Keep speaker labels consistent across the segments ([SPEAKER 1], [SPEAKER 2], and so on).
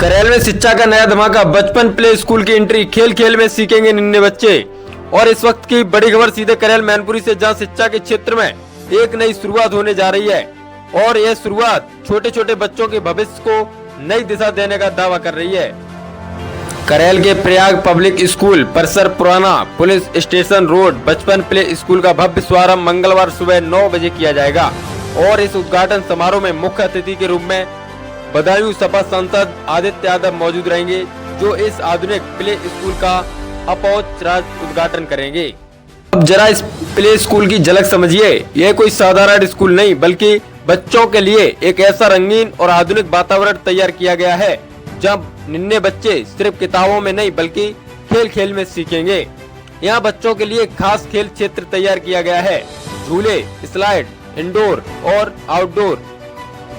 [SPEAKER 1] करेल में शिक्षा का नया धमाका। बचपन प्ले स्कूल की एंट्री, खेल खेल में सीखेंगे निन्ने बच्चे। और इस वक्त की बड़ी खबर सीधे करेल मैनपुरी से, जहां शिक्षा के क्षेत्र में एक नई शुरुआत होने जा रही है और यह शुरुआत छोटे छोटे बच्चों के भविष्य को नई दिशा देने का दावा कर रही है। करेल के प्रयाग पब्लिक स्कूल परिसर पुराना पुलिस स्टेशन रोड बचपन प्ले स्कूल का भव्य शुभारंभ मंगलवार सुबह 9 बजे किया जाएगा और इस उद्घाटन समारोह में मुख्य अतिथि के रूप में बदायूं सपा सांसद आदित्य यादव मौजूद रहेंगे, जो इस आधुनिक प्ले स्कूल का अपोचराज उद्घाटन करेंगे। अब जरा इस प्ले स्कूल की झलक समझिए। यह कोई साधारण स्कूल नहीं, बल्कि बच्चों के लिए एक ऐसा रंगीन और आधुनिक वातावरण तैयार किया गया है जब निन्ने बच्चे सिर्फ किताबों में नहीं बल्कि खेल खेल में सीखेंगे। यहाँ बच्चों के लिए खास खेल क्षेत्र तैयार किया गया है, झूले, स्लाइड, इंडोर और आउटडोर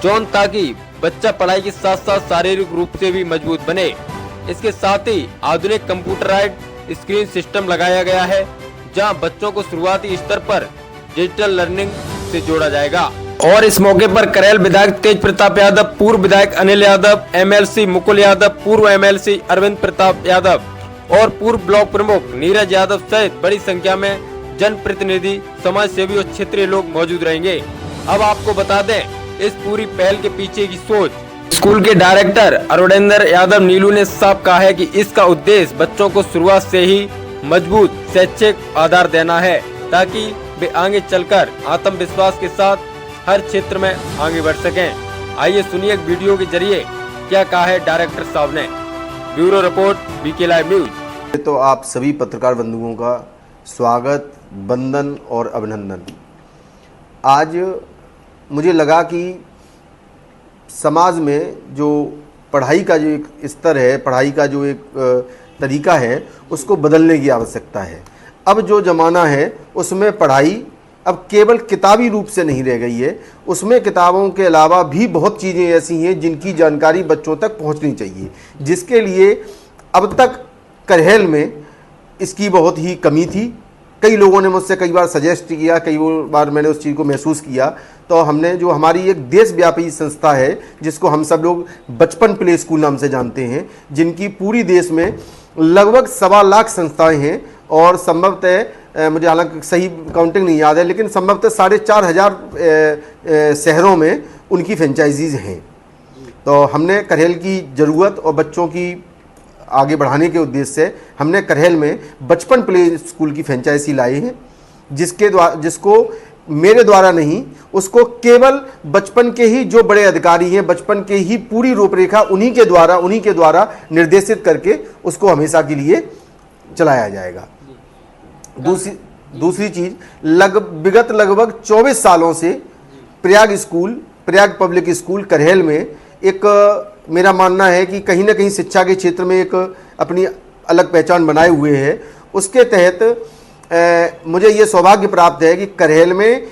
[SPEAKER 1] जोन, ताकि बच्चा पढ़ाई के साथ साथ शारीरिक रूप से भी मजबूत बने। इसके साथ ही आधुनिक कंप्यूटराइज्ड स्क्रीन सिस्टम लगाया गया है, जहां बच्चों को शुरुआती स्तर पर डिजिटल लर्निंग से जोड़ा जाएगा। और इस मौके पर करेल विधायक तेज प्रताप यादव, पूर्व विधायक अनिल यादव, एमएलसी मुकुल यादव, पूर्व एमएलसी अरविंद प्रताप यादव और पूर्व ब्लॉक प्रमुख नीरज यादव सहित बड़ी संख्या में जनप्रतिनिधि, समाज सेवी और क्षेत्रीय लोग मौजूद रहेंगे। अब आपको बता दें, इस पूरी पहल के पीछे की सोच स्कूल के डायरेक्टर अरुणेंद्र यादव नीलू ने साफ कहा है कि इसका उद्देश्य बच्चों को शुरुआत से ही मजबूत शैक्षिक आधार देना है, ताकि वे आगे चलकर आत्मविश्वास के साथ हर क्षेत्र में आगे बढ़ सकें। आइए सुनिए एक वीडियो के जरिए क्या कहा है डायरेक्टर साहब ने। Bureau report, BK live news.
[SPEAKER 2] तो आप सभी पत्रकार बंधुओं का स्वागत, वंदन और अभिनंदन। आज मुझे लगा कि समाज में जो पढ़ाई का जो एक स्तर है, पढ़ाई का जो एक तरीका है, उसको बदलने की आवश्यकता है। अब जो ज़माना है उसमें पढ़ाई अब केवल किताबी रूप से नहीं रह गई है, उसमें किताबों के अलावा भी बहुत चीज़ें ऐसी हैं जिनकी जानकारी बच्चों तक पहुंचनी चाहिए, जिसके लिए अब तक करेल में इसकी बहुत ही कमी थी। कई लोगों ने मुझसे कई बार सजेस्ट किया, कई बार मैंने उस चीज़ को महसूस किया, तो हमने जो हमारी एक देशव्यापी संस्था है जिसको हम सब लोग बचपन प्ले स्कूल नाम से जानते हैं, जिनकी पूरी देश में लगभग 1.25 लाख संस्थाएं हैं और संभवतः मुझे हालांकि सही काउंटिंग नहीं याद है, लेकिन संभवतः 4,500 शहरों में उनकी फ्रेंचाइजीज हैं। तो हमने करेल की ज़रूरत और बच्चों की आगे बढ़ाने के उद्देश्य से हमने करेल में बचपन प्ले स्कूल की फ्रेंचाइजी लाई है, जिसको मेरे द्वारा नहीं, उसको केवल बचपन के ही जो बड़े अधिकारी हैं, बचपन के ही पूरी रूपरेखा उन्हीं के द्वारा निर्देशित करके उसको हमेशा के लिए चलाया जाएगा। दूसरी चीज़, विगत लगभग 24 सालों से प्रयाग पब्लिक स्कूल करेल में एक मेरा मानना है कि कहीं ना कहीं शिक्षा के क्षेत्र में एक अपनी अलग पहचान बनाए हुए है। उसके तहत मुझे ये सौभाग्य प्राप्त है कि करेल में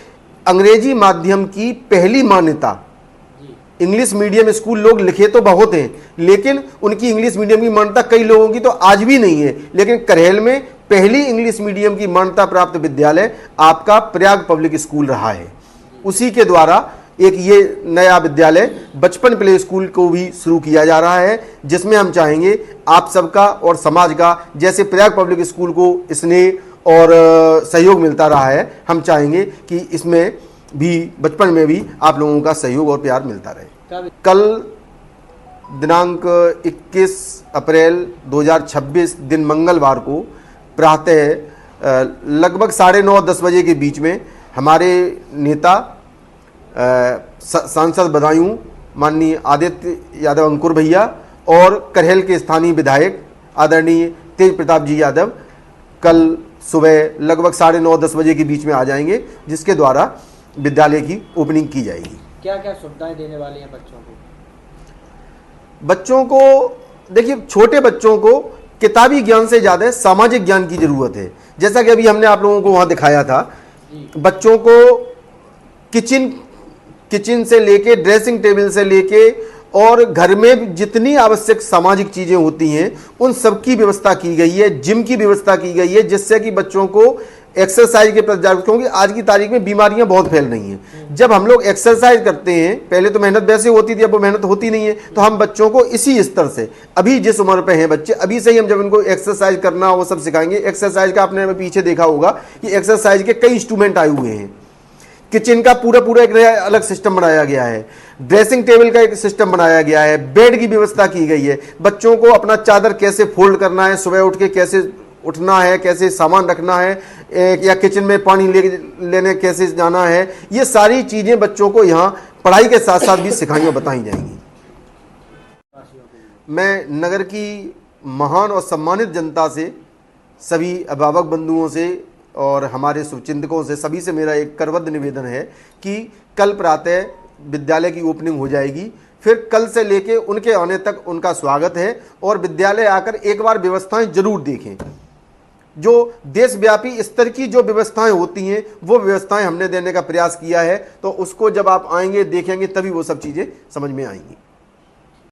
[SPEAKER 2] अंग्रेजी माध्यम की पहली मान्यता, इंग्लिश मीडियम स्कूल लोग लिखे तो बहुत हैं, लेकिन उनकी इंग्लिश मीडियम की मान्यता कई लोगों की तो आज भी नहीं है, लेकिन करेल में पहली इंग्लिश मीडियम की मान्यता प्राप्त विद्यालय आपका प्रयाग पब्लिक स्कूल रहा है। उसी के द्वारा एक ये नया विद्यालय बचपन प्ले स्कूल को भी शुरू किया जा रहा है, जिसमें हम चाहेंगे आप सबका और समाज का, जैसे प्रयाग पब्लिक स्कूल को स्नेह और सहयोग मिलता रहा है, हम चाहेंगे कि इसमें भी बचपन में भी आप लोगों का सहयोग और प्यार मिलता रहे। कल दिनांक 21 अप्रैल 2026 दिन मंगलवार को प्रातः लगभग 9:30-10 बजे के बीच में हमारे नेता सांसद बदायूं माननीय आदित्य यादव अंकुर भैया और करेल के स्थानीय विधायक आदरणीय तेज प्रताप जी यादव कल सुबह लगभग 9:30-10 बजे के बीच में आ जाएंगे, जिसके द्वारा विद्यालय की ओपनिंग की जाएगी।
[SPEAKER 3] क्या क्या सुविधाएं देने वाले हैं
[SPEAKER 2] बच्चों को? देखिए, छोटे बच्चों को किताबी ज्ञान से ज़्यादा सामाजिक ज्ञान की ज़रूरत है। जैसा कि अभी हमने आप लोगों को वहाँ दिखाया था, बच्चों को किचन से लेके, ड्रेसिंग टेबल से लेके और घर में जितनी आवश्यक सामाजिक चीज़ें होती हैं उन सब की व्यवस्था की गई है। जिम की व्यवस्था की गई है, जिससे कि बच्चों को एक्सरसाइज के प्रति जागरूक, क्योंकि आज की तारीख में बीमारियां बहुत फैल रही हैं। जब हम लोग एक्सरसाइज करते हैं, पहले तो मेहनत वैसे होती थी, अब वो मेहनत होती नहीं है, तो हम बच्चों को इसी स्तर से, अभी जिस उम्र पे हैं बच्चे, अभी से ही हम जब इनको एक्सरसाइज करना वो सब सिखाएंगे। एक्सरसाइज का आपने पीछे देखा होगा कि एक्सरसाइज के कई इंस्ट्रूमेंट आए हुए हैं। किचन का पूरा एक अलग सिस्टम बनाया गया है, ड्रेसिंग टेबल का एक सिस्टम बनाया गया है, बेड की व्यवस्था की गई है। बच्चों को अपना चादर कैसे फोल्ड करना है, सुबह उठ के कैसे उठना है, कैसे सामान रखना है, या किचन में पानी लेने कैसे जाना है, ये सारी चीजें बच्चों को यहाँ पढ़ाई के साथ साथ भी सिखाई और बताई जाएंगी। मैं नगर की महान और सम्मानित जनता से, सभी अभिभावक बंधुओं से और हमारे शुभचिंतकों से, सभी से मेरा एक करबद्ध निवेदन है कि कल प्रातः विद्यालय की ओपनिंग हो जाएगी। फिर कल से लेके उनके आने तक उनका स्वागत है, और विद्यालय आकर एक बार व्यवस्थाएं जरूर देखें। जो देशव्यापी स्तर की जो व्यवस्थाएं होती हैं वो व्यवस्थाएं हमने देने का प्रयास किया है, तो उसको जब आप आएंगे देखेंगे तभी वो सब चीज़ें समझ में आएंगी।